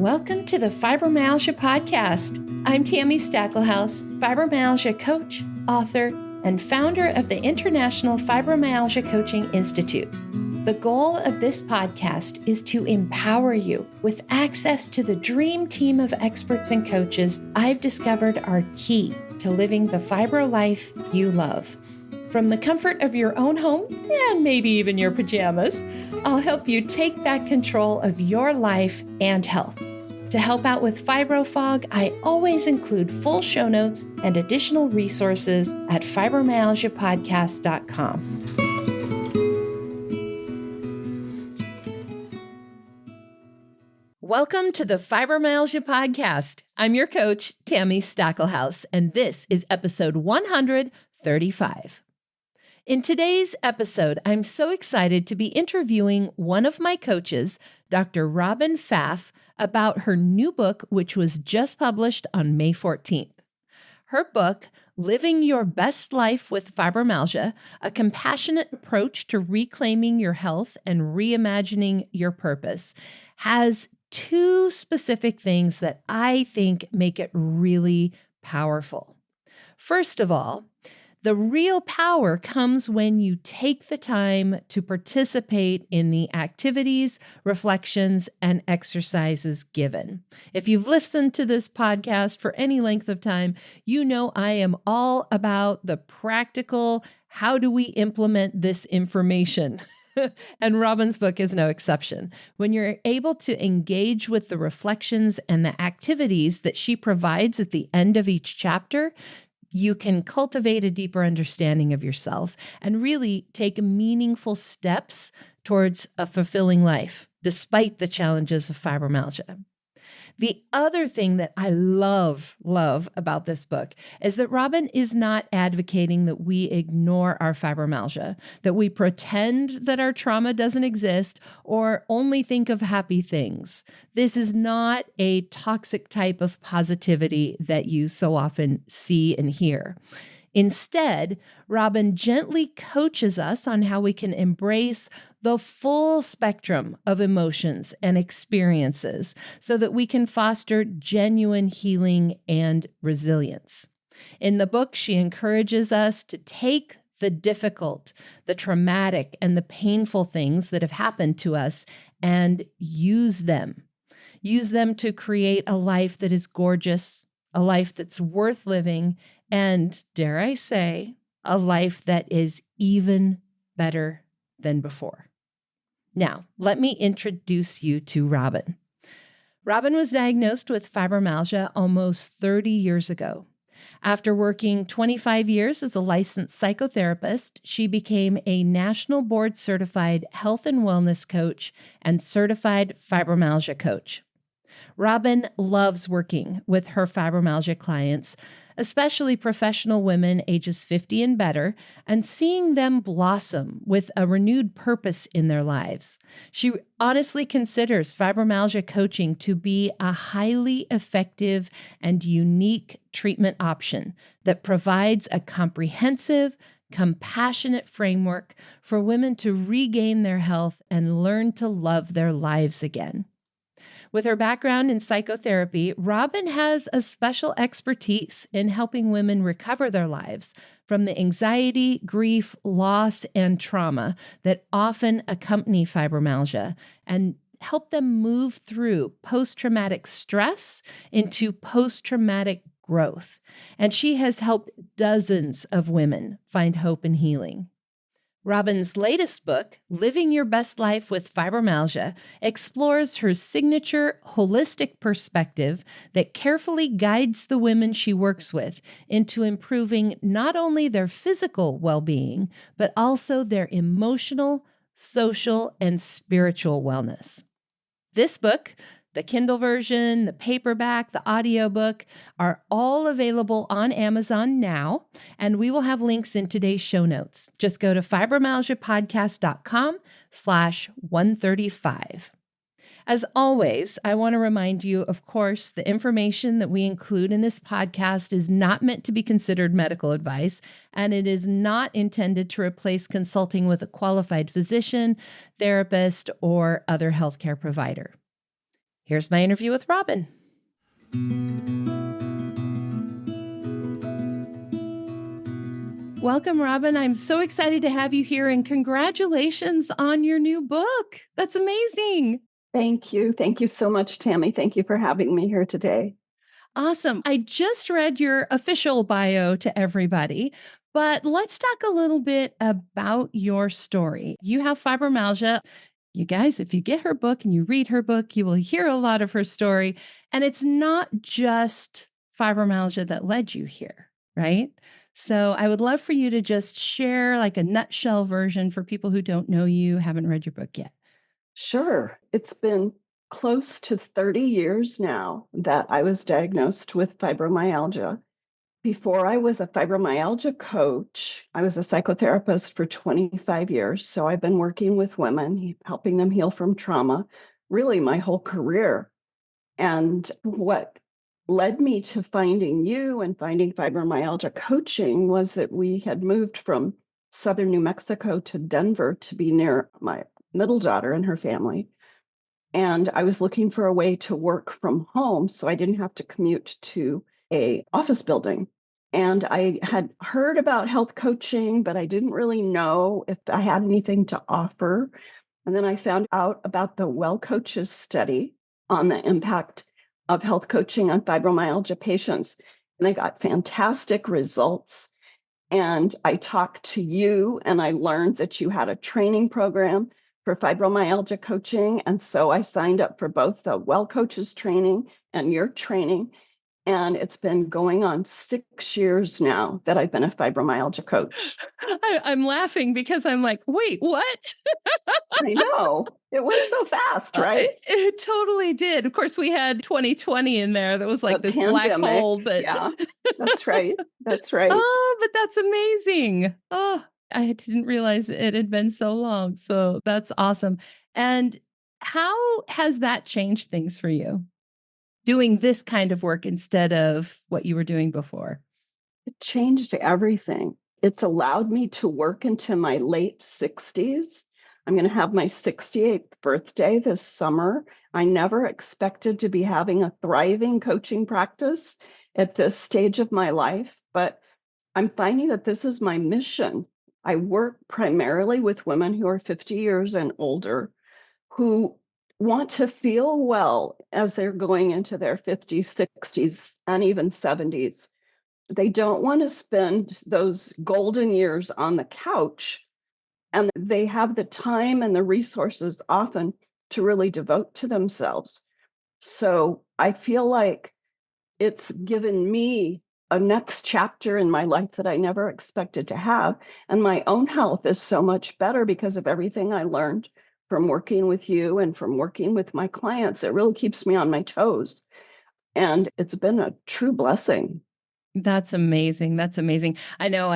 Welcome to the Fibromyalgia Podcast. I'm Tami Stacklehouse, fibromyalgia coach, author, and founder of the International Fibromyalgia Coaching Institute. The goal of this podcast is to empower you with access to the dream team of experts and coaches I've discovered are key to living the fibro life you love. From the comfort of your own home, and maybe even your pajamas, I'll help you take back control of your life and health. To help out with fibro fog, I always include full show notes and additional resources at fibromyalgiapodcast.com. Welcome to the Fibromyalgia Podcast. I'm your coach, Tami Stacklehouse, and this is episode 135. In today's episode, I'm so excited to be interviewing one of my coaches, Dr. Robin Pfaff, about her new book, which was just published on May 14th. Her book, Living Your Best Life with Fibromyalgia, a compassionate approach to reclaiming your health and reimagining your purpose, has two specific things that I think make it really powerful. First of all, the real power comes when you take the time to participate in the activities, reflections, and exercises given. If you've listened to this podcast for any length of time, you know I am all about the practical, how do we implement this information? And Robin's book is no exception. When you're able to engage with the reflections and the activities that she provides at the end of each chapter, you can cultivate a deeper understanding of yourself and really take meaningful steps towards a fulfilling life, despite the challenges of fibromyalgia. The other thing that I love about this book is that Robin is not advocating that we ignore our fibromyalgia, that we pretend that our trauma doesn't exist or only think of happy things. This is not a toxic type of positivity that you so often see and hear. Instead, Robin gently coaches us on how we can embrace the full spectrum of emotions and experiences so that we can foster genuine healing and resilience. In the book, she encourages us to take the difficult, the traumatic, and the painful things that have happened to us and use them. Use them to create a life that is gorgeous, a life that's worth living, and, dare I say, a life that is even better than before. Now, let me introduce you to Robin. Robin was diagnosed with fibromyalgia almost 30 years ago. After working 25 years as a licensed psychotherapist, she became a national board certified health and wellness coach and certified fibromyalgia coach. Robin loves working with her fibromyalgia clients, especially professional women ages 50 and better, and seeing them blossom with a renewed purpose in their lives. She honestly considers fibromyalgia coaching to be a highly effective and unique treatment option that provides a comprehensive, compassionate framework for women to regain their health and learn to love their lives again. With her background in psychotherapy, Robin has a special expertise in helping women recover their lives from the anxiety, grief, loss, and trauma that often accompany fibromyalgia and help them move through post-traumatic stress into post-traumatic growth. And she has helped dozens of women find hope and healing. Robin's latest book, Living Your Best Life with Fibromyalgia, explores her signature holistic perspective that carefully guides the women she works with into improving not only their physical well-being, but also their emotional, social, and spiritual wellness. This book, the Kindle version, the paperback, the audiobook are all available on Amazon now, and we will have links in today's show notes. Just go to fibromyalgiapodcast.com/135. As always, I want to remind you, of course, the information that we include in this podcast is not meant to be considered medical advice, and it is not intended to replace consulting with a qualified physician, therapist, or other healthcare provider. Here's my interview with Robin. Welcome, Robin. I'm so excited to have you here, and congratulations on your new book. That's amazing. Thank you. Thank you so much, Tami. Thank you for having me here today. Awesome. I just read your official bio to everybody, but let's talk a little bit about your story. You have fibromyalgia. You guys, if you get her book and you read her book, you will hear a lot of her story. And it's not just fibromyalgia that led you here, right? So I would love for you to just share like a nutshell version for people who don't know you, haven't read your book yet. Sure. It's been close to 30 years now that I was diagnosed with fibromyalgia. Before I was a fibromyalgia coach, I was a psychotherapist for 25 years. So I've been working with women, helping them heal from trauma, really my whole career. And what led me to finding you and finding fibromyalgia coaching was that we had moved from southern New Mexico to Denver to be near my middle daughter and her family. And I was looking for a way to work from home so I didn't have to commute to a office building. And I had heard about health coaching, but I didn't really know if I had anything to offer. And then I found out about the Well Coaches study on the impact of health coaching on fibromyalgia patients. And they got fantastic results. And I talked to you and I learned that you had a training program for fibromyalgia coaching. And so I signed up for both the Well Coaches training and your training. And it's been going on 6 years now that I've been a fibromyalgia coach. I'm laughing because I'm like, wait, what? I know. It went so fast, right? It totally did. Of course, we had 2020 in there that was The like this black pandemic. hole, but Yeah, that's right. That's right. oh, but that's amazing. Oh, I didn't realize it had been so long. So that's awesome. And how has that changed things for you? Doing this kind of work instead of what you were doing before? It changed everything. It's allowed me to work into my late 60s. I'm going to have my 68th birthday this summer. I never expected to be having a thriving coaching practice at this stage of my life, but I'm finding that this is my mission. I work primarily with women who are 50 years and older who want to feel well as they're going into their 50s, 60s, and even 70s. They don't want to spend those golden years on the couch, and they have the time and the resources often to really devote to themselves. So I feel like it's given me a next chapter in my life that I never expected to have. And my own health is so much better because of everything I learned from working with you and from working with my clients. It really keeps me on my toes. And it's been a true blessing. That's amazing. That's amazing. I know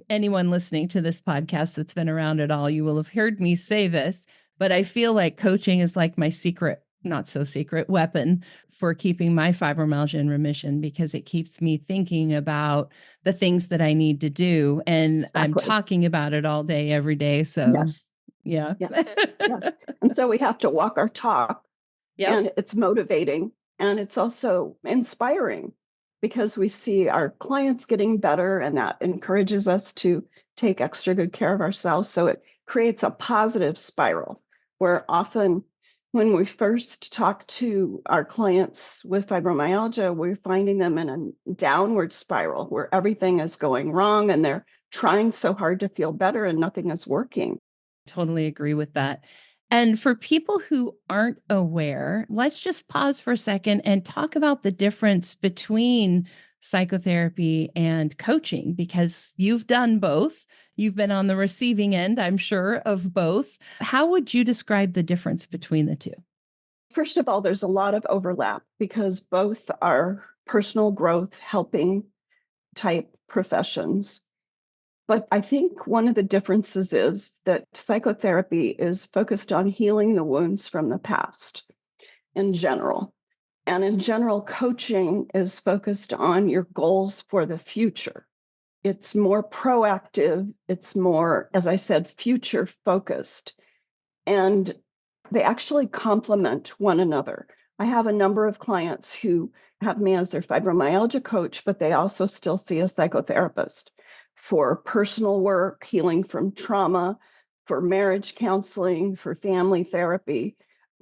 anyone listening to this podcast that's been around at all, you will have heard me say this, but I feel like coaching is like my secret, not so secret weapon for keeping my fibromyalgia in remission because it keeps me thinking about the things that I need to do. And I'm Exactly. talking about it all day, every day. So, Yes. yeah. Yes. Yes. And so we have to walk our talk, Yep. and it's motivating and it's also inspiring because we see our clients getting better and that encourages us to take extra good care of ourselves. So it creates a positive spiral where often when we first talk to our clients with fibromyalgia, we're finding them in a downward spiral where everything is going wrong and they're trying so hard to feel better and nothing is working. Totally agree with that. And for people who aren't aware, let's just pause for a second and talk about the difference between psychotherapy and coaching because you've done both. You've been on the receiving end, I'm sure, of both. How would you describe the difference between the two? First of all, there's a lot of overlap because both are personal growth helping type professions. But I think one of the differences is that psychotherapy is focused on healing the wounds from the past in general. And in general, coaching is focused on your goals for the future. It's more proactive, it's more, as I said, future focused. And they actually complement one another. I have a number of clients who have me as their fibromyalgia coach, but they also still see a psychotherapist for personal work, healing from trauma, for marriage counseling, for family therapy.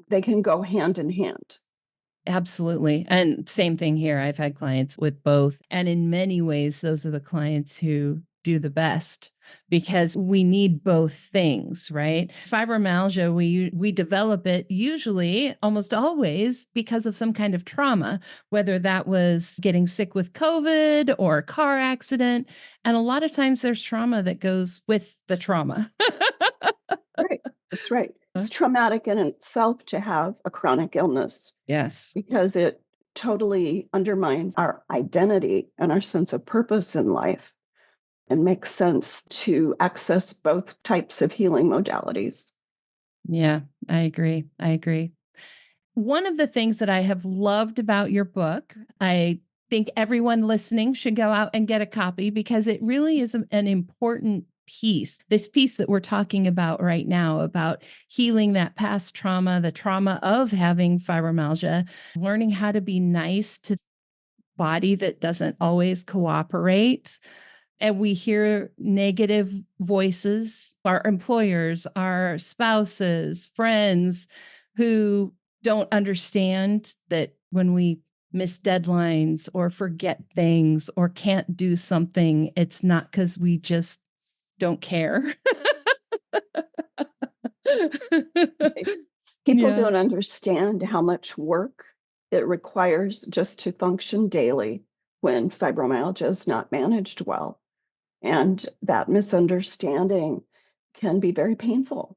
They can go hand in hand. Absolutely. And same thing here. I've had clients with both. And in many ways, those are the clients who do the best because we need both things, right? Fibromyalgia, we develop it usually almost always because of some kind of trauma, whether that was getting sick with COVID or a car accident. And a lot of times there's trauma that goes with the trauma. Right. That's right. It's traumatic in itself to have a chronic illness Yes. because it totally undermines our identity and our sense of purpose in life and makes sense to access both types of healing modalities. Yeah, I agree. I agree. One of the things that I have loved about your book, I think everyone listening should go out and get a copy because it really is an important piece. This piece that we're talking about right now about healing that past trauma, the trauma of having fibromyalgia, learning how to be nice to the body that doesn't always cooperate, and we hear negative voices, our employers, our spouses, friends who don't understand that when we miss deadlines or forget things or can't do something, it's not because we just don't care. Right? People Yeah. don't understand how much work it requires just to function daily when fibromyalgia is not managed well. And that misunderstanding can be very painful.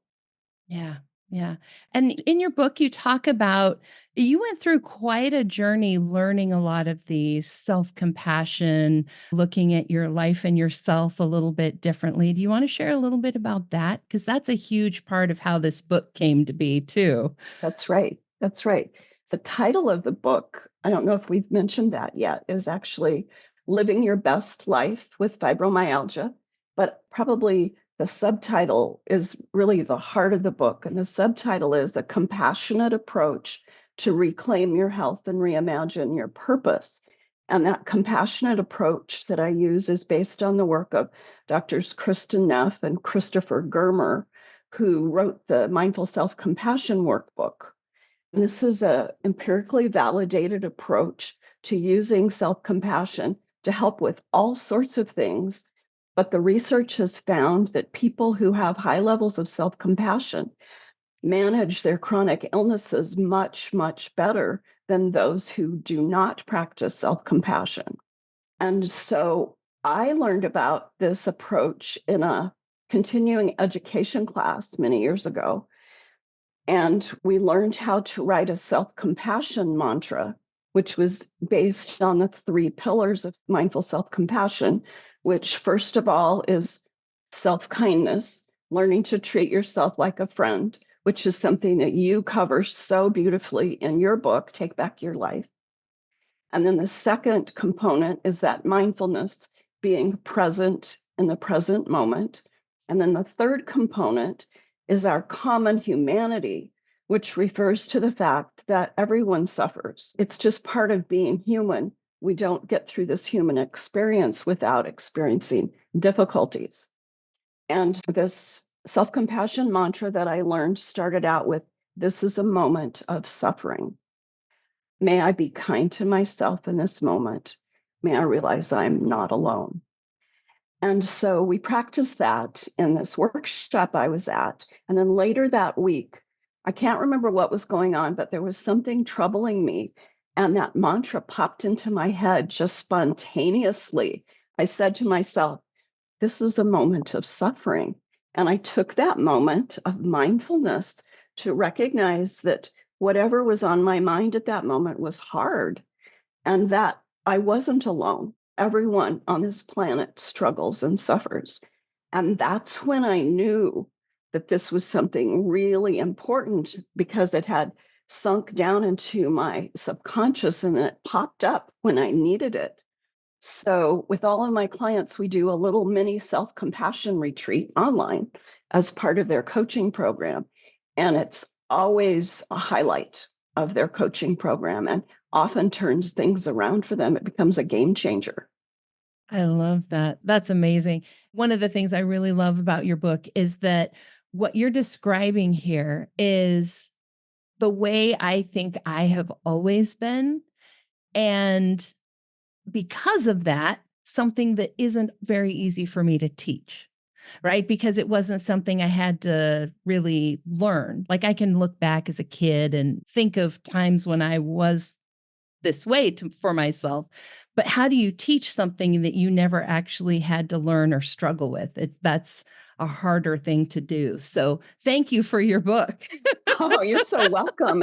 Yeah. Yeah. And in your book, you talk about you went through quite a journey learning a lot of these self compassion, looking at your life and yourself a little bit differently. Do you want to share a little bit about that? Because that's a huge part of how this book came to be, too. That's right. That's right. The title of the book, I don't know if we've mentioned that yet, is actually Living Your Best Life with Fibromyalgia, but probably the subtitle is really the heart of the book. And the subtitle is A Compassionate Approach to Reclaim Your Health and Reimagine Your Purpose. And that compassionate approach that I use is based on the work of Doctors Kristen Neff and Christopher Germer, who wrote the Mindful Self-Compassion Workbook. And this is a empirically validated approach to using self-compassion to help with all sorts of things. But the research has found that people who have high levels of self-compassion manage their chronic illnesses much, much better than those who do not practice self-compassion. And so I learned about this approach in a continuing education class many years ago. And we learned how to write a self compassion mantra, which was based on the three pillars of mindful self compassion, which, first of all, is self kindness, learning to treat yourself like a friend, which is something that you cover so beautifully in your book, Take Back Your Life. And then the second component is that mindfulness, being present in the present moment. And then the third component is our common humanity, which refers to the fact that everyone suffers. It's just part of being human. We don't get through this human experience without experiencing difficulties. And this self compassion mantra that I learned started out with, this is a moment of suffering. May I be kind to myself in this moment. May I realize I'm not alone. And so we practiced that in this workshop I was at. And then later that week, I can't remember what was going on, but there was something troubling me. And that mantra popped into my head just spontaneously. I said to myself, this is a moment of suffering. And I took that moment of mindfulness to recognize that whatever was on my mind at that moment was hard and that I wasn't alone. Everyone on this planet struggles and suffers. And that's when I knew that this was something really important because it had sunk down into my subconscious and it popped up when I needed it. So, with all of my clients, we do a little mini self compassion retreat online as part of their coaching program. And it's always a highlight of their coaching program and often turns things around for them. It becomes a game changer. I love that. That's amazing. One of the things I really love about your book is that what you're describing here is the way I think I have always been. And because of that, something that isn't very easy for me to teach, right? Because it wasn't something I had to really learn. Like I can look back as a kid and think of times when I was this way for myself. But how do you teach something that you never actually had to learn or struggle with? That's a harder thing to do. So thank you for your book. Oh, you're so welcome.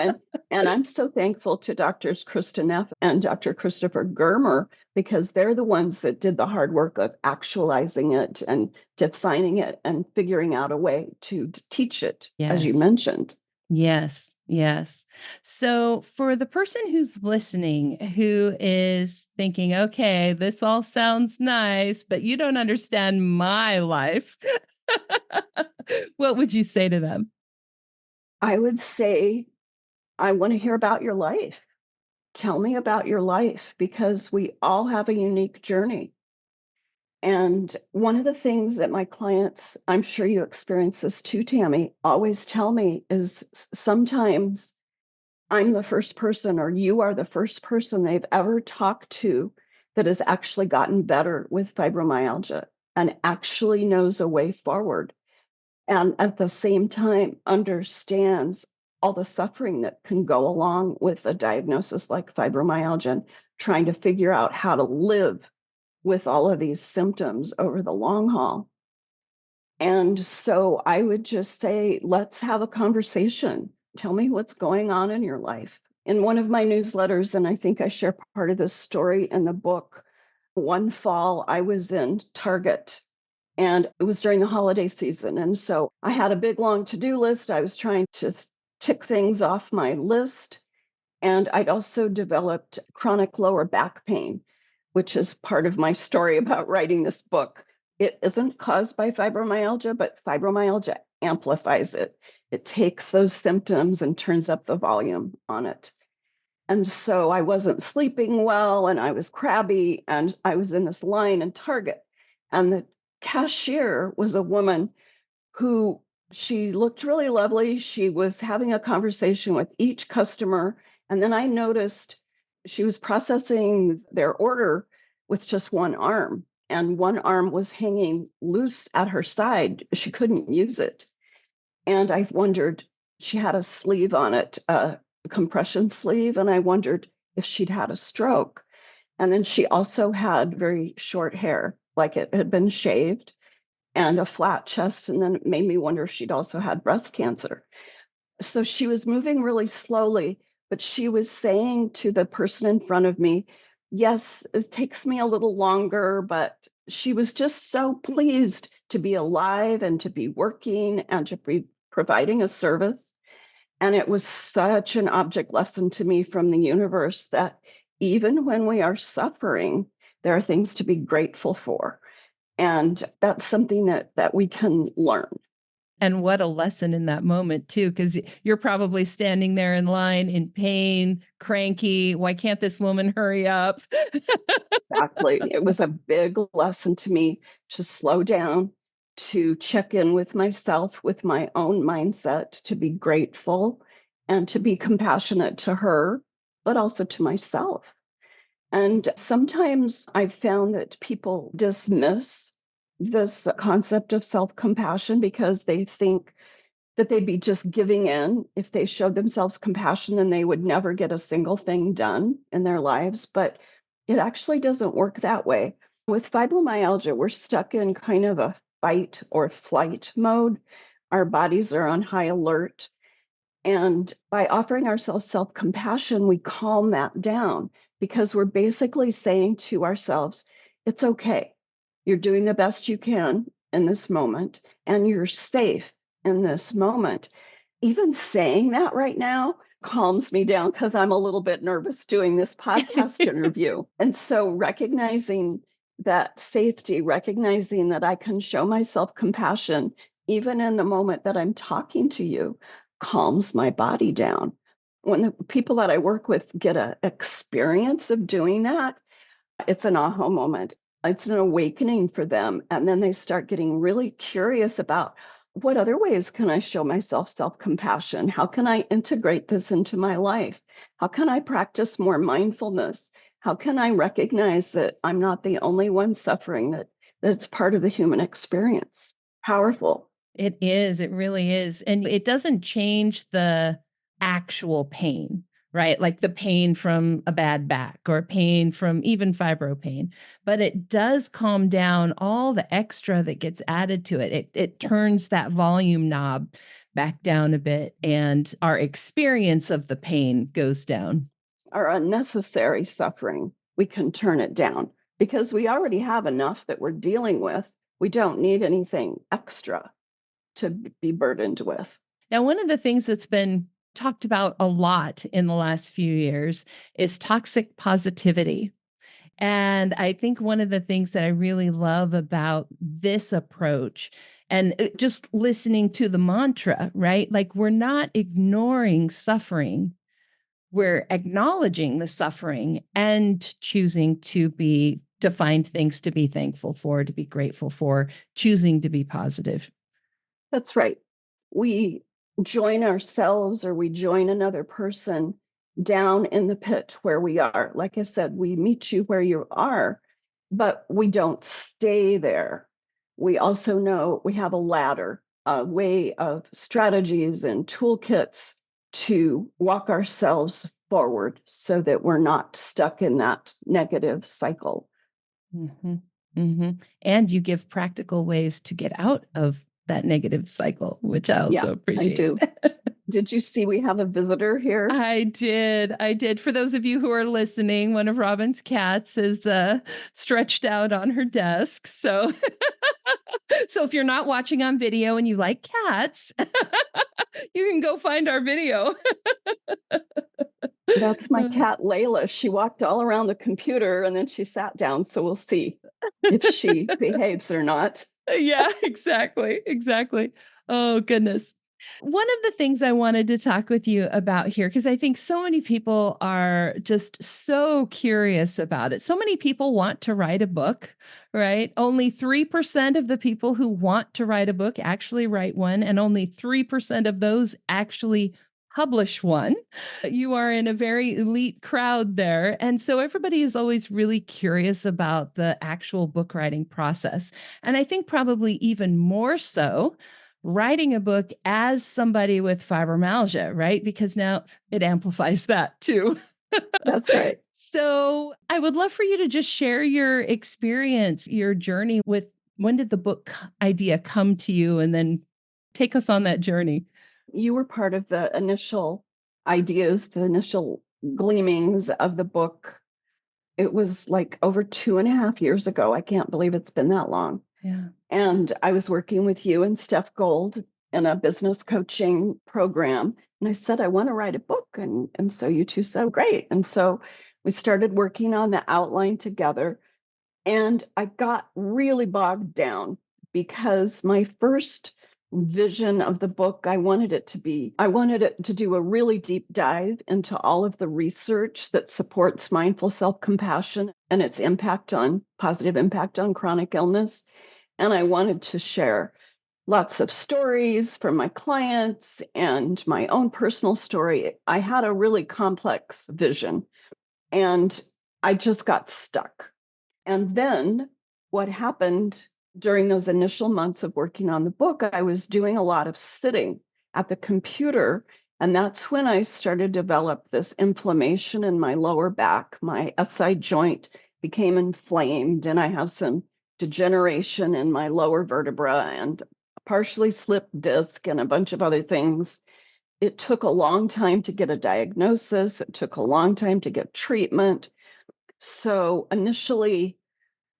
And I'm so thankful to Doctors Krista Neff and Dr. Christopher Germer because they're the ones that did the hard work of actualizing it and defining it and figuring out a way to teach it, as you Yes. mentioned. Yes, yes. So, for the person who's listening who is thinking, okay, this all sounds nice, but you don't understand my life, what would you say to them? I would say, I want to hear about your life. Tell me about your life because we all have a unique journey. And one of the things that my clients, I'm sure you experience this too, Tami, always tell me is sometimes I'm the first person or you are the first person they've ever talked to that has actually gotten better with fibromyalgia and actually knows a way forward. And at the same time, understands all the suffering that can go along with a diagnosis like fibromyalgia and trying to figure out how to live with all of these symptoms over the long haul. And so I would just say, let's have a conversation. Tell me what's going on in your life. In one of my newsletters, and I think I share part of this story in the book, one fall I was in Target and it was during the holiday season. And so I had a big long to do list. I was trying to tick things off my list. And I'd also developed chronic lower back pain, which is part of my story about writing this book. It isn't caused by fibromyalgia, but fibromyalgia amplifies it. It takes those symptoms and turns up the volume on it. And so I wasn't sleeping well and I was crabby and I was in this line in Target. And the cashier was a woman who she looked really lovely. She was having a conversation with each customer. And then I noticed she was processing their order with just one arm, and one arm was hanging loose at her side. She couldn't use it. And I wondered, she had a sleeve on it, a compression sleeve, and I wondered if she'd had a stroke. And then she also had very short hair, like it had been shaved and a flat chest. And then it made me wonder if she'd also had breast cancer. So she was moving really slowly, but she was saying to the person in front of me, yes, it takes me a little longer, but she was just so pleased to be alive and to be working and to be providing a service. And it was such an object lesson to me from the universe that even when we are suffering, there are things to be grateful for. And that's something that we can learn. And what a lesson in that moment, too, because you're probably standing there in line in pain, cranky. Why can't this woman hurry up? Exactly. It was a big lesson to me to slow down, to check in with myself, with my own mindset, to be grateful and to be compassionate to her, but also to myself. And sometimes I've found that people dismiss this concept of self compassion because they think that they'd be just giving in. If they showed themselves compassion, then they would never get a single thing done in their lives. But it actually doesn't work that way. With fibromyalgia, we're stuck in kind of a fight or flight mode. Our bodies are on high alert. And by offering ourselves self compassion, we calm that down because we're basically saying to ourselves, it's okay. You're doing the best you can in this moment, and you're safe in this moment. Even saying that right now calms me down because I'm a little bit nervous doing this podcast interview. And so recognizing that safety, recognizing that I can show myself compassion even in the moment that I'm talking to you calms my body down. When the people that I work with get a experience of doing that, it's an aha moment. It's an awakening for them. And then they start getting really curious about what other ways can I show myself self-compassion? How can I integrate this into my life? How can I practice more mindfulness? How can I recognize that I'm not the only one suffering, that it's part of the human experience? Powerful. It is, it really is. And it doesn't change the actual pain, right? Like the pain from a bad back or pain from even fibro pain, but it does calm down all the extra that gets added to it. It turns that volume knob back down a bit and our experience of the pain goes down. Our unnecessary suffering, we can turn it down because we already have enough that we're dealing with. We don't need anything extra to be burdened with. Now, one of the things that's been talked about a lot in the last few years is toxic positivity. And I think one of the things that I really love about this approach and just listening to the mantra, right? Like we're not ignoring suffering, we're acknowledging the suffering and choosing to find things to be thankful for, to be grateful for, choosing to be positive. That's right. We join ourselves or we join another person down in the pit where we are. Like I said, we meet you where you are, but we don't stay there. We also know we have a ladder, a way of strategies and toolkits to walk ourselves forward so that we're not stuck in that negative cycle. hmm And you give practical ways to get out of that negative cycle, which I Yeah, also I appreciate. do. Did you see we have a visitor here? I did. I did. For those of you who are listening, one of Robin's cats is stretched out on her desk. So, so if you're not watching on video and you like cats, you can go find our video. That's my cat, Layla. She walked all around the computer and then she sat down. So we'll see if she behaves or not. Yeah, exactly. Exactly. Oh, goodness. One of the things I wanted to talk with you about here, because I think so many people are just so curious about it. So many people want to write a book, right? Only 3% of the people who want to write a book actually write one, and only 3% of those actually publish one. You are in a very elite crowd there. And so everybody is always really curious about the actual book writing process. And I think probably even more so writing a book as somebody with fibromyalgia, right? Because now it amplifies that too. That's right. So I would love for you to just share your experience, your journey with when did the book idea come to you, and then take us on that journey. You were part of the initial ideas, the initial gleamings of the book. It was like over 2.5 years ago. I can't believe it's been that long. Yeah. And I was working with you and Steph Gold in a business coaching program. And I said, I want to write a book. And so you two said, great. And so we started working on the outline together. And I got really bogged down because my first vision of the book, I wanted it to do a really deep dive into all of the research that supports mindful self compassion and its positive impact on chronic illness. And I wanted to share lots of stories from my clients and my own personal story. I had a really complex vision and I just got stuck. And then what happened during those initial months of working on the book, I was doing a lot of sitting at the computer. And that's when I started to develop this inflammation in my lower back. My SI joint became inflamed, and I have some degeneration in my lower vertebra and a partially slipped disc and a bunch of other things. It took a long time to get a diagnosis, it took a long time to get treatment. So initially,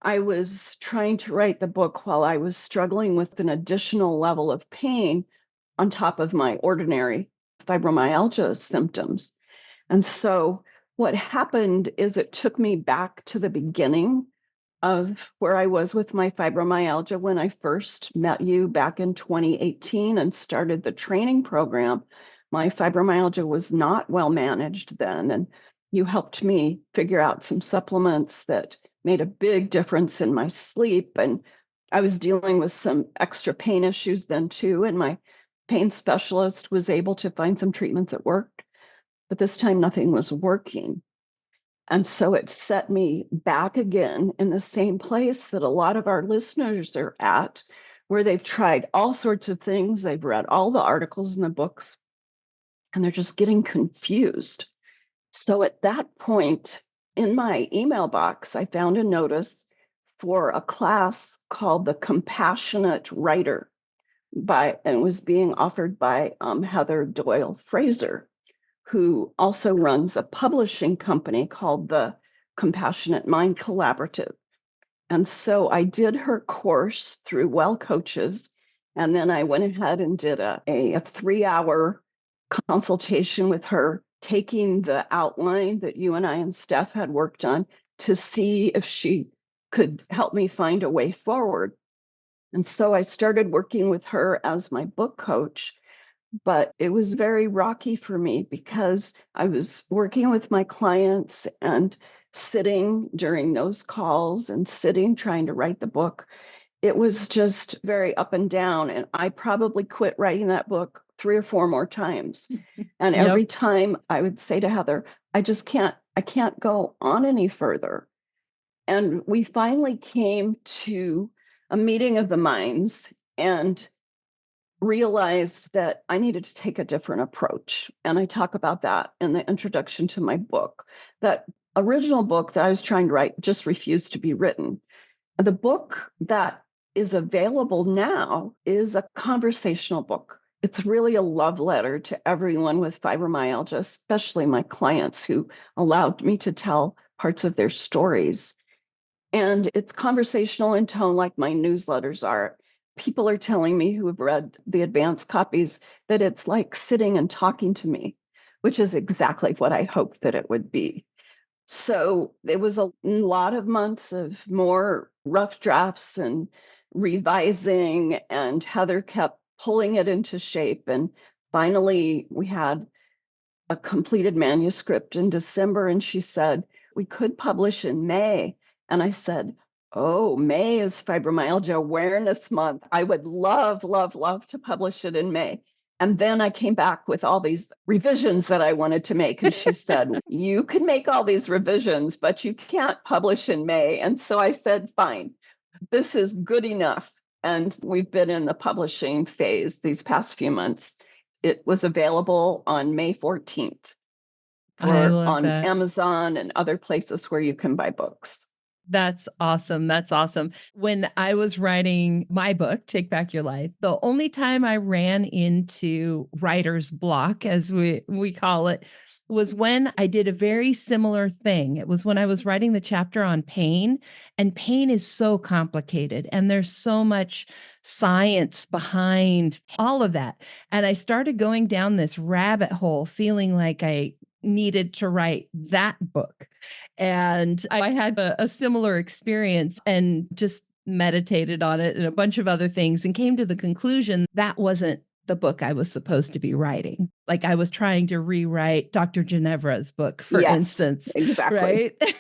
I was trying to write the book while I was struggling with an additional level of pain on top of my ordinary fibromyalgia symptoms. And so what happened is it took me back to the beginning of where I was with my fibromyalgia when I first met you back in 2018 and started the training program. My fibromyalgia was not well managed then. And you helped me figure out some supplements that made a big difference in my sleep. And I was dealing with some extra pain issues then too. And my pain specialist was able to find some treatments that worked, but this time nothing was working. And so it set me back again in the same place that a lot of our listeners are at, where they've tried all sorts of things. They've read all the articles in the books, and they're just getting confused. So at that point, in my email box, I found a notice for a class called the Compassionate Writer and it was being offered by Heather Doyle Fraser, who also runs a publishing company called the Compassionate Mind Collaborative. And so I did her course through Well Coaches. And then I went ahead and did a 3-hour consultation with her, taking the outline that you and I and Steph had worked on to see if she could help me find a way forward. And so I started working with her as my book coach. But it was very rocky for me because I was working with my clients and sitting during those calls and sitting trying to write the book. It was just very up and down. And I probably quit writing that book 3 or 4 more times. And Yep. every time I would say to Heather, I can't go on any further. And we finally came to a meeting of the minds and realized that I needed to take a different approach. And I talk about that in the introduction to my book. That original book that I was trying to write just refused to be written. The book that is available now is a conversational book. It's really a love letter to everyone with fibromyalgia, especially my clients who allowed me to tell parts of their stories. And it's conversational in tone, like my newsletters are. People are telling me who have read the advanced copies that it's like sitting and talking to me, which is exactly what I hoped that it would be. So it was a lot of months of more rough drafts and revising, and Heather kept pulling it into shape. And finally, we had a completed manuscript in December, and she said, we could publish in May. And I said, oh, May is Fibromyalgia Awareness Month. I would love, love, love to publish it in May. And then I came back with all these revisions that I wanted to make. And she said, you can make all these revisions, but you can't publish in May. And so I said, fine, this is good enough. And we've been in the publishing phase these past few months. It was available on May 14th I for love on that. Amazon and other places where you can buy books. That's awesome. That's awesome. When I was writing my book, Take Back Your Life, the only time I ran into writer's block, as we call it, was when I did a very similar thing. It was when I was writing the chapter on pain, and pain is so complicated, and there's so much science behind all of that. And I started going down this rabbit hole, feeling like I needed to write that book. And I had a similar experience and just meditated on it and a bunch of other things and came to the conclusion that wasn't the book I was supposed to be writing. Like I was trying to rewrite Dr. Ginevra's book, for Yes, instance, exactly. right?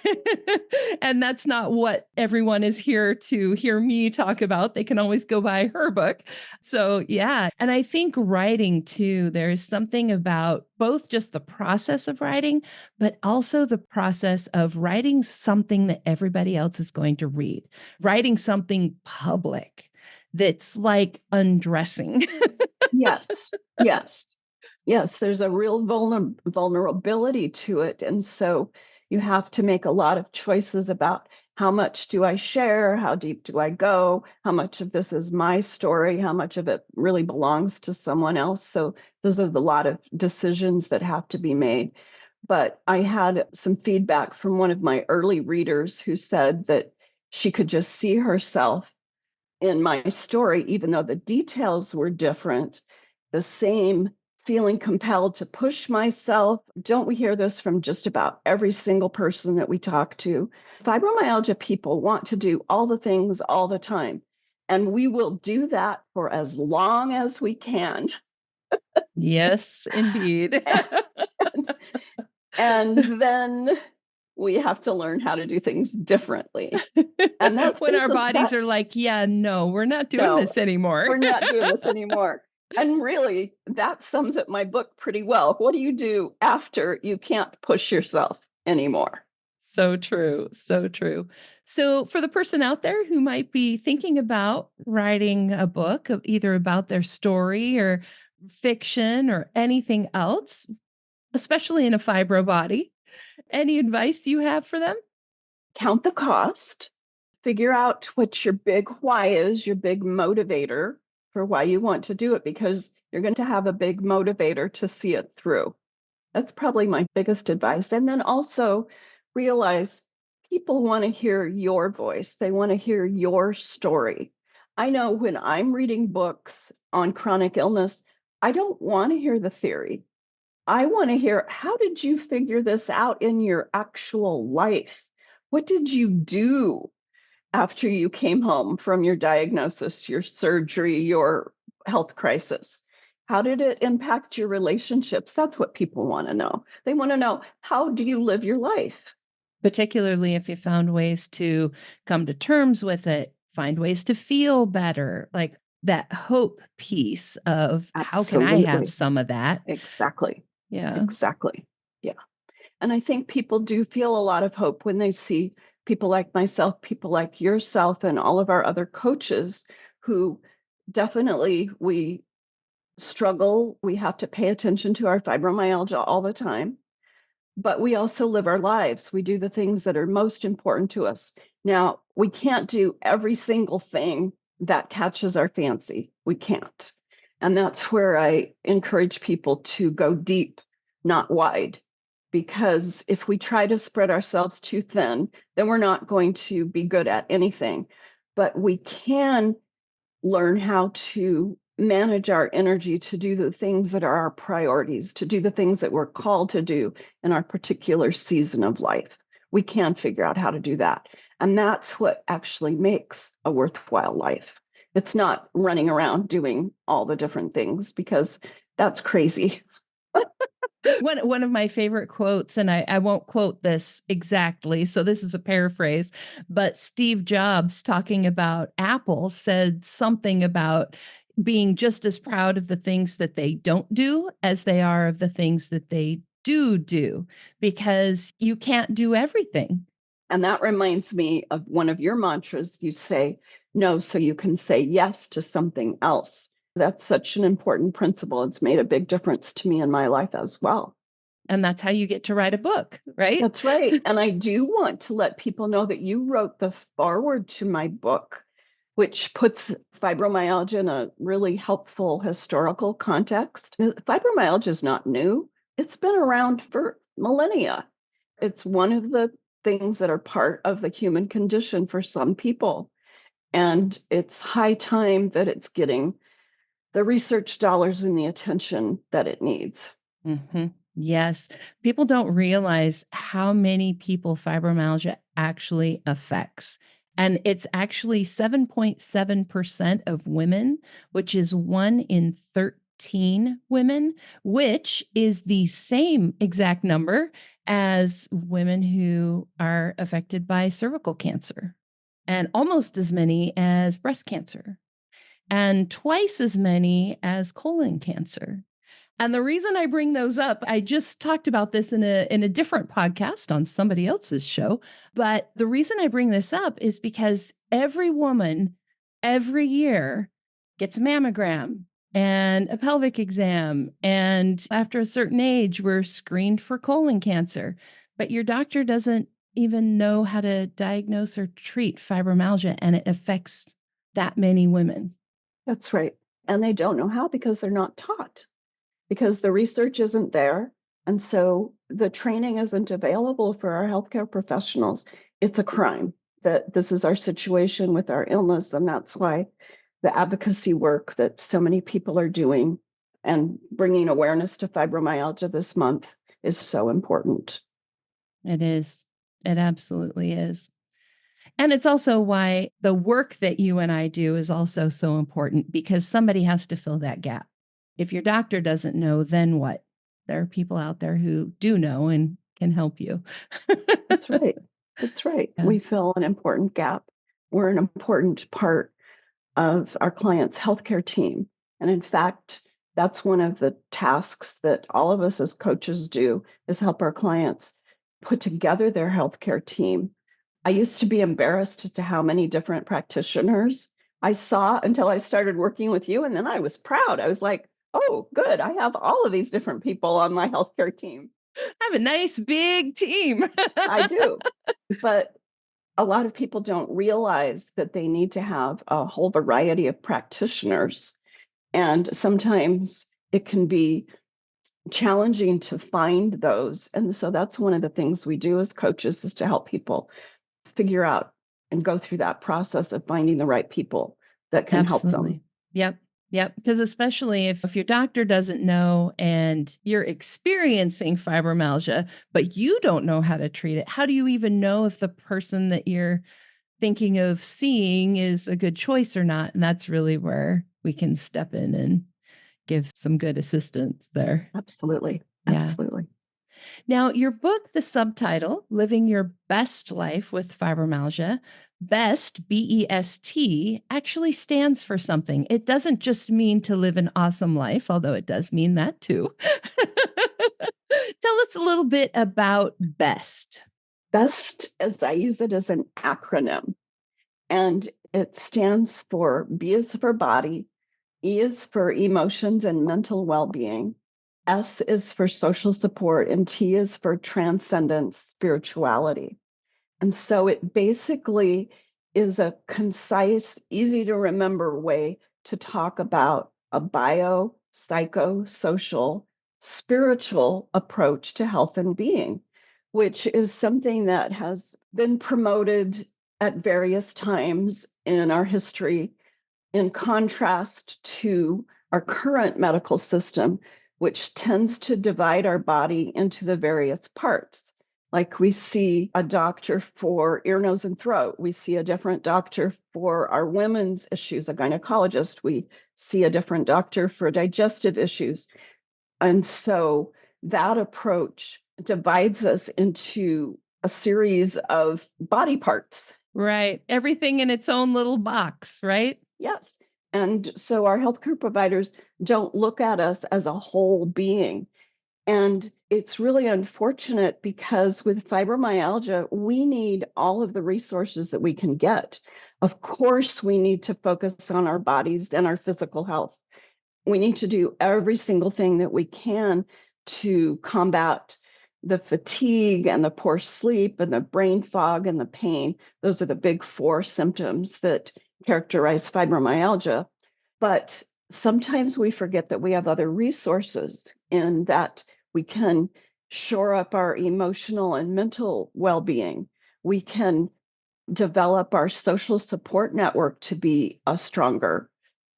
And that's not what everyone is here to hear me talk about. They can always go buy her book. So, yeah. And I think writing too, there's something about both just the process of writing, but also the process of writing something that everybody else is going to read, writing something public that's like undressing. Yes, yes, yes. There's a real vulnerability to it. And so you have to make a lot of choices about how much do I share? How deep do I go? How much of this is my story? How much of it really belongs to someone else? So those are the lot of decisions that have to be made. But I had some feedback from one of my early readers who said that she could just see herself in my story, even though the details were different, the same feeling compelled to push myself. Don't we hear this from just about every single person that we talk to? Fibromyalgia people want to do all the things all the time. And we will do that for as long as we can. Yes, indeed. And then we have to learn how to do things differently. And that's When our basically bodies that. are like, yeah, no, we're not doing No, this anymore. we're not doing this anymore. And really, that sums up my book pretty well. What do you do after you can't push yourself anymore? So true. So true. So, for the person out there who might be thinking about writing a book of either about their story or fiction or anything else, especially in a fibro body, any advice you have for them? Count the cost, figure out what your big why is, your big motivator for why you want to do it, because you're going to have a big motivator to see it through. That's probably my biggest advice. And then also realize people want to hear your voice, they want to hear your story. I know when I'm reading books on chronic illness, I don't want to hear the theory. I want to hear, how did you figure this out in your actual life? What did you do after you came home from your diagnosis, your surgery, your health crisis? How did it impact your relationships? That's what people want to know. They want to know, how do you live your life? Particularly if you found ways to come to terms with it, find ways to feel better, like that hope piece of how can I have Absolutely. some of that? Exactly. Yeah. Exactly. Yeah. And I think people do feel a lot of hope when they see people like myself, people like yourself, and all of our other coaches who definitely we struggle. We have to pay attention to our fibromyalgia all the time, but we also live our lives. We do the things that are most important to us. Now, we can't do every single thing that catches our fancy. We can't. And that's where I encourage people to go deep, not wide. Because if we try to spread ourselves too thin, then we're not going to be good at anything. But we can learn how to manage our energy to do the things that are our priorities, to do the things that we're called to do in our particular season of life. We can figure out how to do that. And that's what actually makes a worthwhile life. It's not running around doing all the different things, because that's crazy. One of my favorite quotes, and I won't quote this exactly, so this is a paraphrase, but Steve Jobs talking about Apple said something about being just as proud of the things that they don't do as they are of the things that they do, because you can't do everything. And that reminds me of one of your mantras. You say no so you can say yes to something else. That's such an important principle. It's made a big difference to me in my life as well. And that's how you get to write a book, right? That's right. And I do want to let people know that you wrote the foreword to my book, which puts fibromyalgia in a really helpful historical context. Fibromyalgia is not new, it's been around for millennia. It's one of the things that are part of the human condition for some people. And it's high time that it's getting the research dollars and the attention that it needs. hmm Yes. People don't realize how many people fibromyalgia actually affects. And it's actually 7.7% of women, which is 1 in 13 women, which is the same exact number as women who are affected by cervical cancer, and almost as many as breast cancer, and twice as many as colon cancer. And the reason I bring those up, I just talked about this in a different podcast on somebody else's show, but the reason I bring this up is because every woman every year gets a mammogram and a pelvic exam, and after a certain age we're screened for colon cancer. But your doctor doesn't even know how to diagnose or treat fibromyalgia, and it affects that many women. That's right. And they don't know how because they're not taught, because the research isn't there. And so the training isn't available for our healthcare professionals. It's a crime that this is our situation with our illness. And that's why the advocacy work that so many people are doing and bringing awareness to fibromyalgia this month is so important. It is. It absolutely is. And it's also why the work that you and I do is also so important, because somebody has to fill that gap. if your doctor doesn't know, then what? There are people out there who do know and can help you. That's right. That's right. Yeah, We fill an important gap. We're an important part of our client's healthcare team. And in fact, that's one of the tasks that all of us as coaches do is help our clients put together their healthcare team. I used to be embarrassed as to how many different practitioners I saw until I started working with you. And then I was proud. I was like, oh, good. I have all of these different people on my healthcare team. I have a nice big team. I do. But a lot of people don't realize that they need to have a whole variety of practitioners. And sometimes it can be challenging to find those. And so that's one of the things we do as coaches is to help people figure out and go through that process of finding the right people that can help them. Absolutely. Yep. Yep. Because especially if your doctor doesn't know and you're experiencing fibromyalgia, but you don't know how to treat it, how do you even know if the person that you're thinking of seeing is a good choice or not? And that's really where we can step in and give some good assistance there. Absolutely. Yeah. Absolutely. Now, your book, the subtitle, Living Your Best Life with Fibromyalgia, BEST, BEST, actually stands for something. It doesn't just mean to live an awesome life, although it does mean that too. Tell us a little bit about BEST. BEST, as I use it as an acronym, and it stands for B is for body, E is for emotions and mental well being, S is for social support, and T is for transcendence, spirituality. And so it basically is a concise, easy to remember way to talk about a bio, psycho, social, spiritual approach to health and being, which is something that has been promoted at various times in our history in contrast to our current medical system, which tends to divide our body into the various parts. Like we see a doctor for ear, nose, and throat. We see a different doctor for our women's issues, a gynecologist. We see a different doctor for digestive issues. And so that approach divides us into a series of body parts. Right. Everything in its own little box, right? Yes. And so our healthcare providers don't look at us as a whole being. And it's really unfortunate because with fibromyalgia, we need all of the resources that we can get. Of course, we need to focus on our bodies and our physical health. We need to do every single thing that we can to combat the fatigue and the poor sleep and the brain fog and the pain. Those are the big four symptoms that characterize fibromyalgia. But sometimes we forget that we have other resources and that we can shore up our emotional and mental well being. We can develop our social support network to be a stronger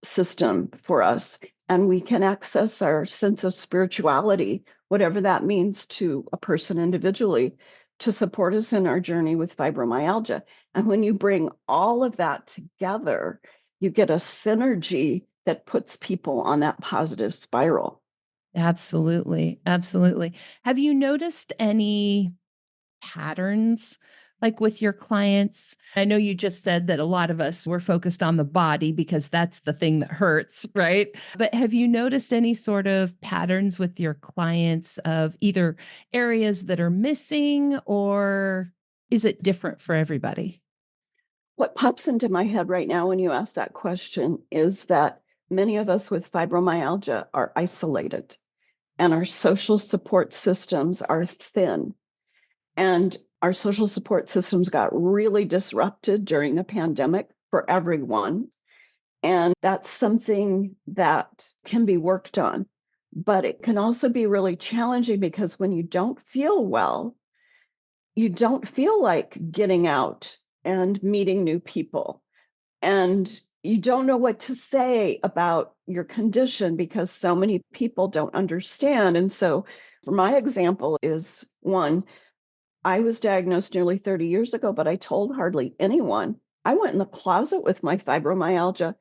system for us. And we can access our sense of spirituality, whatever that means to a person individually, to support us in our journey with fibromyalgia. And when you bring all of that together, you get a synergy that puts people on that positive spiral. Absolutely. Absolutely. Have you noticed any patterns like with your clients? I know you just said that a lot of us were focused on the body because that's the thing that hurts, right? But have you noticed any sort of patterns with your clients of either areas that are missing, or is it different for everybody? What pops into my head right now when you ask that question is that many of us with fibromyalgia are isolated and our social support systems are thin. And our social support systems got really disrupted during the pandemic for everyone. And that's something that can be worked on. But it can also be really challenging because when you don't feel well, you don't feel like getting out and meeting new people. And you don't know what to say about your condition because so many people don't understand. And so, for my example, is one, I was diagnosed nearly 30 years ago, but I told hardly anyone. I went in the closet with my fibromyalgia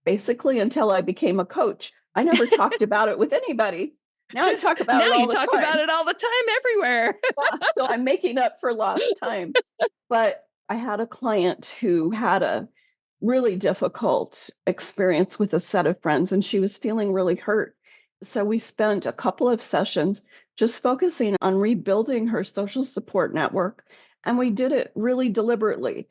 basically until I became a coach. I never talked about it with anybody. Now I talk about Now it all you the talk about time. it all the time everywhere. Yeah, so I'm making up for lost time. But I had a client who had a really difficult experience with a set of friends, and she was feeling really hurt. So we spent a couple of sessions just focusing on rebuilding her social support network. And we did it really deliberately.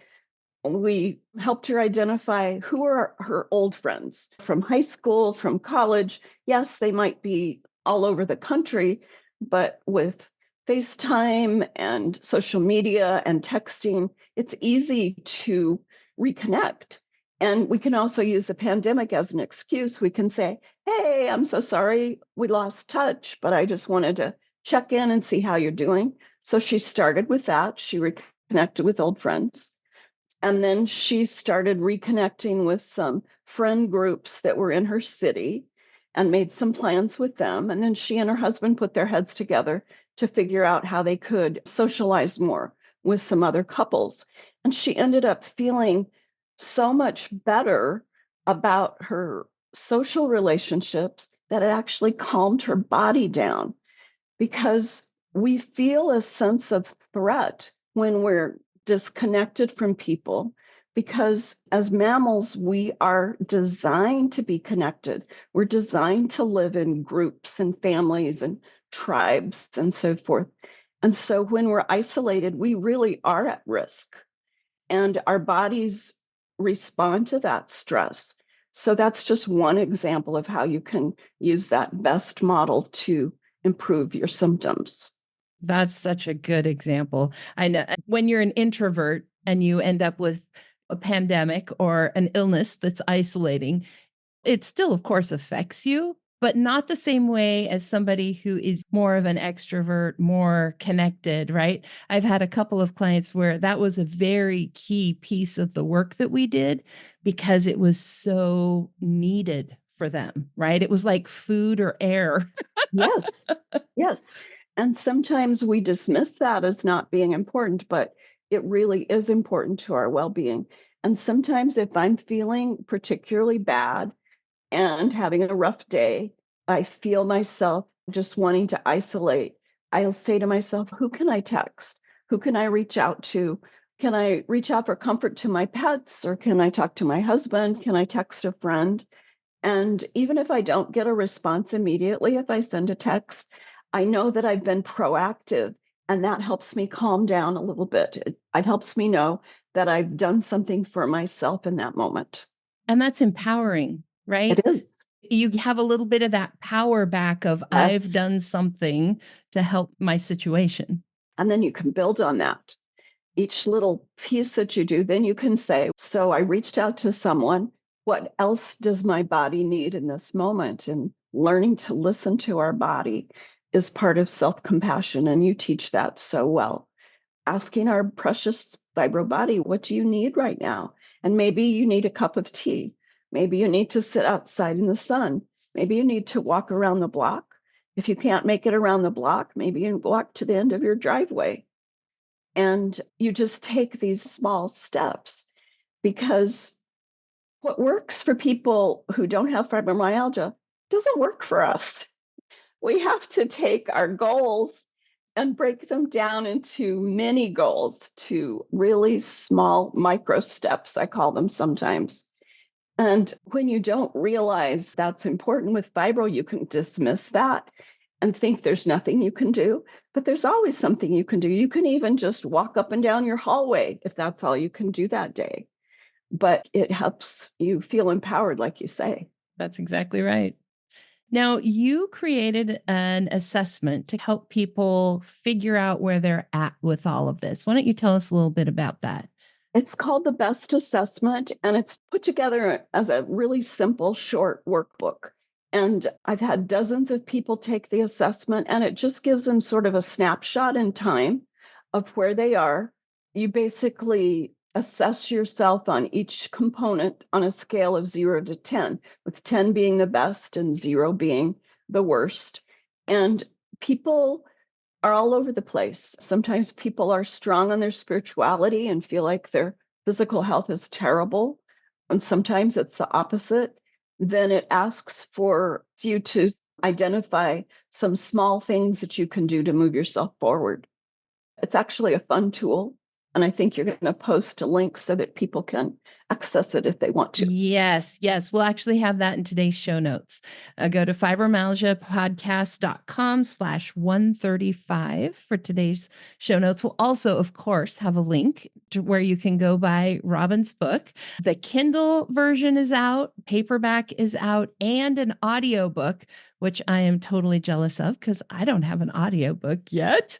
We helped her identify who are her old friends from high school, from college. Yes, they might be all over the country, but with FaceTime and social media and texting, it's easy to reconnect. And we can also use the pandemic as an excuse. We can say, hey, I'm so sorry we lost touch, but I just wanted to check in and see how you're doing. So she started with that. She reconnected with old friends. And then she started reconnecting with some friend groups that were in her city and made some plans with them. And then she and her husband put their heads together to figure out how they could socialize more with some other couples. And she ended up feeling so much better about her social relationships that it actually calmed her body down, because we feel a sense of threat when we're disconnected from people, because as mammals we are designed to be connected. We're designed to live in groups and families and tribes and so forth. And so when we're isolated, we really are at risk, and our bodies respond to that stress. So that's just one example of how you can use that best model to improve your symptoms. That's such a good example. I know when you're an introvert and you end up with a pandemic or an illness that's isolating, it still, of course, affects you, but not the same way as somebody who is more of an extrovert, more connected, right? I've had a couple of clients where that was a very key piece of the work that we did because it was so needed for them, right? It was like food or air. Yes, yes. And sometimes we dismiss that as not being important, but it really is important to our well being. And sometimes if I'm feeling particularly bad and having a rough day, I feel myself just wanting to isolate. I'll say to myself, who can I text? Who can I reach out to? Can I reach out for comfort to my pets, or can I talk to my husband? Can I text a friend? And even if I don't get a response immediately, if I send a text, I know that I've been proactive, and that helps me calm down a little bit. It helps me know that I've done something for myself in that moment. And that's empowering, It right? is. You have a little bit of that power back of I've Yes. done something to help my situation. And then you can build on that. Each little piece that you do, then you can say, so I reached out to someone. What else does my body need in this moment? And learning to listen to our body is part of self compassion. And you teach that so well. Asking our precious vibro body, what do you need right now? And maybe you need a cup of tea. Maybe you need to sit outside in the sun. Maybe you need to walk around the block. If you can't make it around the block, maybe you walk to the end of your driveway. And you just take these small steps, because what works for people who don't have fibromyalgia doesn't work for us. We have to take our goals and break them down into mini goals, to really small micro steps, I call them sometimes. And when you don't realize that's important with fibro, you can dismiss that and think there's nothing you can do. But there's always something you can do. You can even just walk up and down your hallway if that's all you can do that day. But it helps you feel empowered, like you say. That's exactly right. Now, you created an assessment to help people figure out where they're at with all of this. Why don't you tell us a little bit about that? It's called the Best Assessment, and it's put together as a really simple, short workbook. And I've had dozens of people take the assessment, and it just gives them sort of a snapshot in time of where they are. You basically assess yourself on each component on a scale of 0 to 10, with 10 being the best and 0 being the worst. And people are all over the place. Sometimes people are strong on their spirituality and feel like their physical health is terrible. And sometimes it's the opposite. then it asks for you to identify some small things that you can do to move yourself forward. It's actually a fun tool. And I think you're going to post a link so that people can access it if they want to. Yes, yes. We'll actually have that in today's show notes. Go to fibromyalgiapodcast.com/135 for today's show notes. We'll also, of course, have a link to where you can go buy Robin's book. The Kindle version is out, paperback is out, and an audiobook, which I am totally jealous of because I don't have an audiobook yet.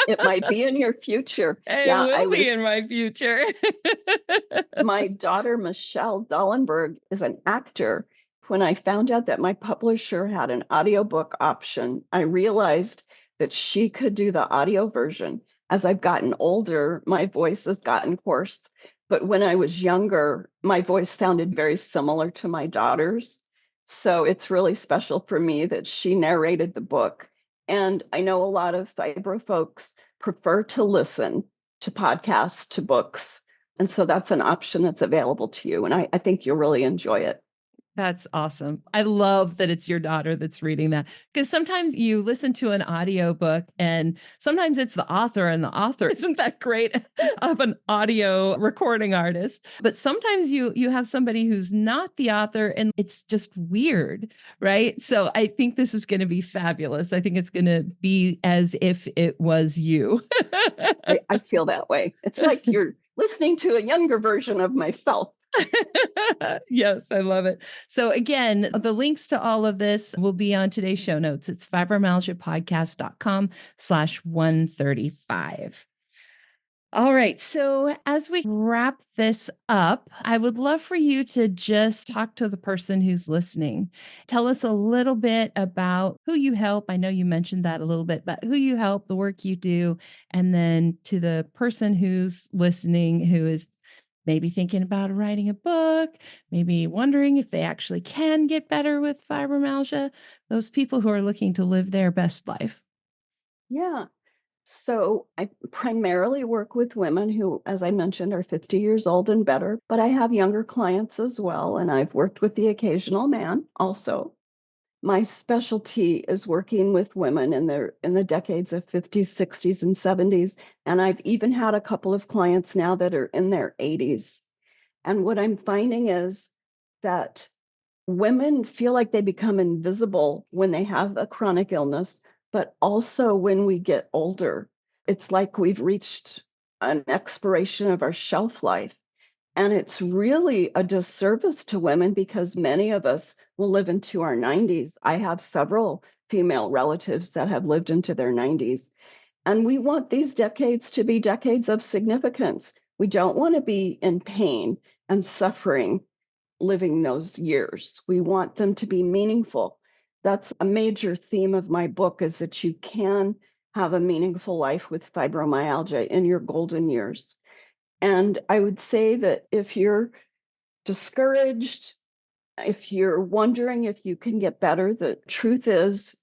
It might be in your future. It Yeah, I will was be in my future. my daughter, Michelle Dullenberg, is an actor. When I found out that my publisher had an audiobook option, I realized that she could do the audio version. As I've gotten older, my voice has gotten hoarse. But when I was younger, my voice sounded very similar to my daughter's. So it's really special for me that she narrated the book. And I know a lot of fibro folks prefer to listen to podcasts, to books. And so that's an option that's available to you. And I think you'll really enjoy it. That's awesome. I love that it's your daughter that's reading that because sometimes you listen to an audiobook and sometimes it's the author and the author isn't that great of an audio recording artist. But sometimes you have somebody who's not the author and it's just weird, right? So I think this is going to be fabulous. I think it's going to be as if it was you. I feel that way. It's like you're listening to a younger version of myself. Yes, I love it. So again, the links to all of this will be on today's show notes. It's fibromyalgiapodcast.com/135. All right. So as we wrap this up, I would love for you to just talk to the person who's listening. Tell us a little bit about who you help. I know you mentioned that a little bit, but who you help, the work you do, and then to the person who's listening who is maybe thinking about writing a book, maybe wondering if they actually can get better with fibromyalgia, those people who are looking to live their best life. Yeah. So I primarily work with women who, as I mentioned, are 50 years old and better, but I have younger clients as well. And I've worked with the occasional man also. My specialty is working with women in the decades of 50s, 60s, and 70s. And I've even had a couple of clients now that are in their 80s. And what I'm finding is that women feel like they become invisible when they have a chronic illness, but also when we get older. It's like we've reached an expiration of our shelf life. And it's really a disservice to women because many of us will live into our 90s. I have several female relatives that have lived into their 90s. And we want these decades to be decades of significance. We don't want to be in pain and suffering living those years. We want them to be meaningful. That's a major theme of my book is that you can have a meaningful life with fibromyalgia in your golden years. And I would say that if you're discouraged, if you're wondering if you can get better, the truth is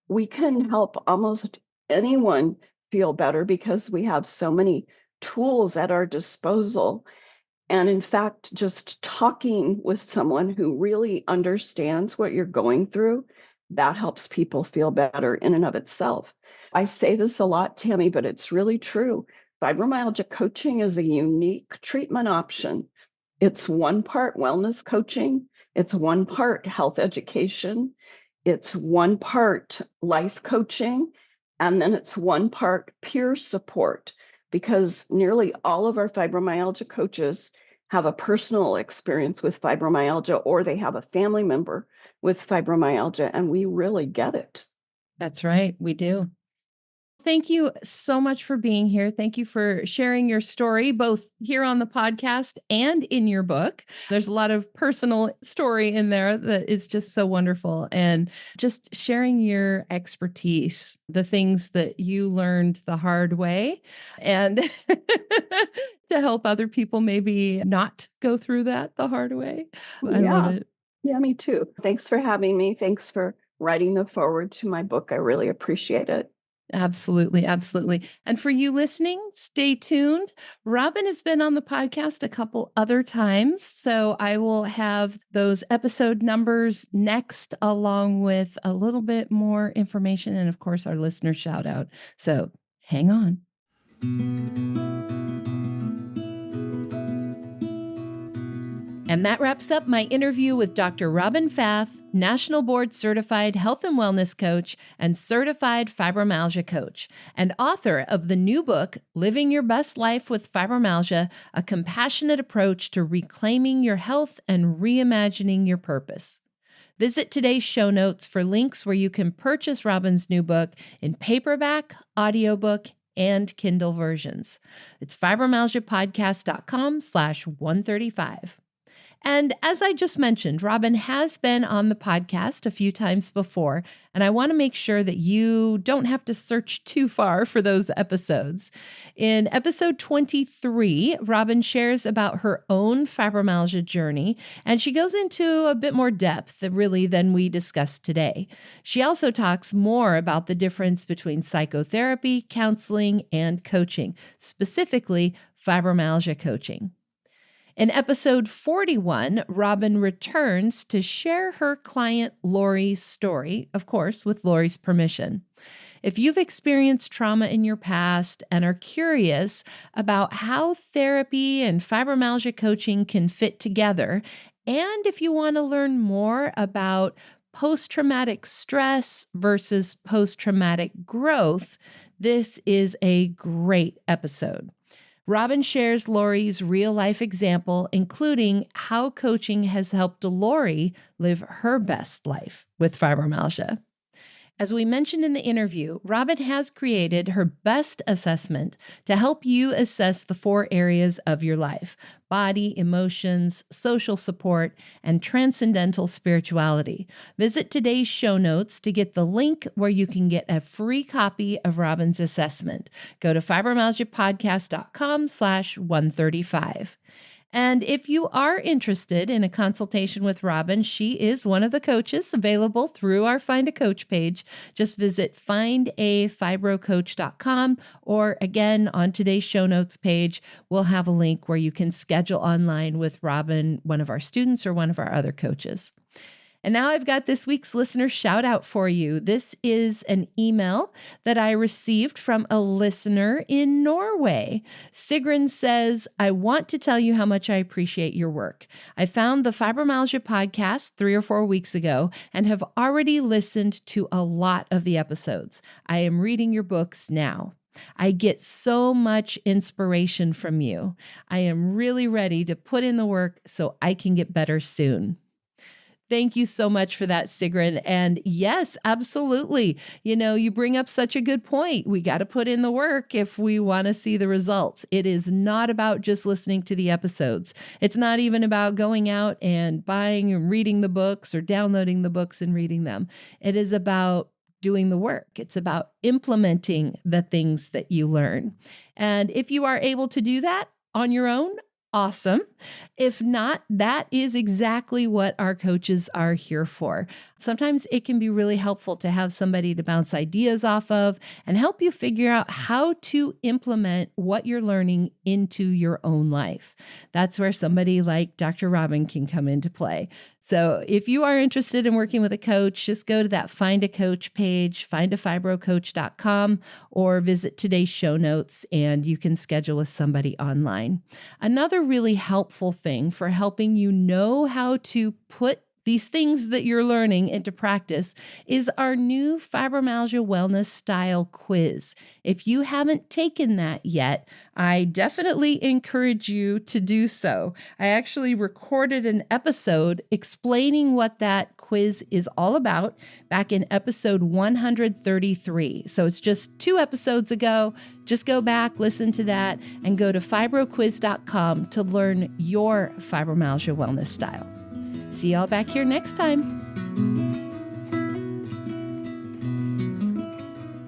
we can help almost anyone feel better because we have so many tools at our disposal. And in fact, just talking with someone who really understands what you're going through, that helps people feel better in and of itself. I say this a lot, Tammy, but it's really true. Fibromyalgia coaching is a unique treatment option. It's one part wellness coaching, it's one part health education, it's one part life coaching, and then it's one part peer support because nearly all of our fibromyalgia coaches have a personal experience with fibromyalgia or they have a family member with fibromyalgia, and we really get it. That's right. We do. Thank you so much for being here. Thank you for sharing your story, both here on the podcast and in your book. There's a lot of personal story in there that is just so wonderful. And just sharing your expertise, the things that you learned the hard way, and to help other people maybe not go through that the hard way. I love Yeah. it. Yeah, me too. Thanks for having me. Thanks for writing the forward to my book. I really appreciate it. Absolutely. Absolutely. And for you listening, stay tuned. Robin has been on the podcast a couple other times. So I will have those episode numbers next, along with a little bit more information and, of course, our listener shout out. So hang on. And that wraps up my interview with Dr. Robin Pfaff, National Board Certified Health and Wellness Coach and Certified Fibromyalgia Coach, and author of the new book, Living Your Best Life with Fibromyalgia, A Compassionate Approach to Reclaiming Your Health and Reimagining Your Purpose. Visit today's show notes for links where you can purchase Robin's new book in paperback, audiobook, and Kindle versions. It's fibromyalgiapodcast.com/135. And as I just mentioned, Robin has been on the podcast a few times before, and I want to make sure that you don't have to search too far for those episodes. In episode 23, Robin shares about her own fibromyalgia journey, and she goes into a bit more depth, really, than we discussed today. She also talks more about the difference between psychotherapy, counseling, and coaching, specifically fibromyalgia coaching. In episode 41, Robin returns to share her client Lori's story, of course, with Lori's permission. If you've experienced trauma in your past and are curious about how therapy and fibromyalgia coaching can fit together, and if you want to learn more about post-traumatic stress versus post-traumatic growth, this is a great episode. Robin shares Lori's real-life example, including how coaching has helped Lori live her best life with fibromyalgia. As we mentioned in the interview, Robin has created her best assessment to help you assess the 4 areas of your life: body, emotions, social support, and transcendental spirituality. Visit today's show notes to get the link where you can get a free copy of Robin's assessment. Go to fibromyalgiapodcast.com/135. And if you are interested in a consultation with Robin, she is one of the coaches available through our Find a Coach page. Just visit findafibrocoach.com, or again, on today's show notes page, we'll have a link where you can schedule online with Robin, one of our students or one of our other coaches. And now I've got this week's listener shout out for you. This is an email that I received from a listener in Norway. Sigrun says, I want to tell you how much I appreciate your work. I found the Fibromyalgia podcast 3 or 4 weeks ago and have already listened to a lot of the episodes. I am reading your books now. I get so much inspiration from you. I am really ready to put in the work so I can get better soon. Thank you so much for that, Sigrun. And yes, absolutely. You bring up such a good point. We got to put in the work if we want to see the results. It is not about just listening to the episodes. It's not even about going out and buying and reading the books or downloading the books and reading them. It is about doing the work. It's about implementing the things that you learn. And if you are able to do that on your own, awesome. If not, that is exactly what our coaches are here for. Sometimes it can be really helpful to have somebody to bounce ideas off of and help you figure out how to implement what you're learning into your own life. That's where somebody like Dr. Robin can come into play. So if you are interested in working with a coach, just go to that Find a Coach page, findafibrocoach.com, or visit today's show notes and you can schedule with somebody online. Another really helpful thing for helping you know how to put these things that you're learning into practice is our new Fibromyalgia Wellness Style Quiz. If you haven't taken that yet, I definitely encourage you to do so. I actually recorded an episode explaining what that quiz is all about back in episode 133. So it's just 2 episodes ago. Just go back, listen to that, and go to fibroquiz.com to learn your fibromyalgia wellness style. See y'all back here next time.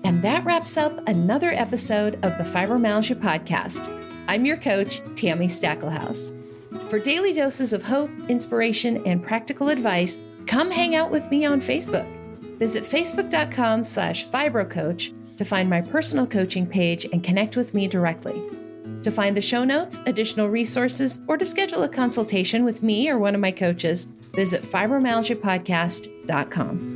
And that wraps up another episode of the Fibromyalgia Podcast. I'm your coach, Tami Stackelhaus. For daily doses of hope, inspiration, and practical advice, come hang out with me on Facebook. Visit facebook.com/fibrocoach to find my personal coaching page and connect with me directly. To find the show notes, additional resources, or to schedule a consultation with me or one of my coaches, visit fibromyalgiapodcast.com.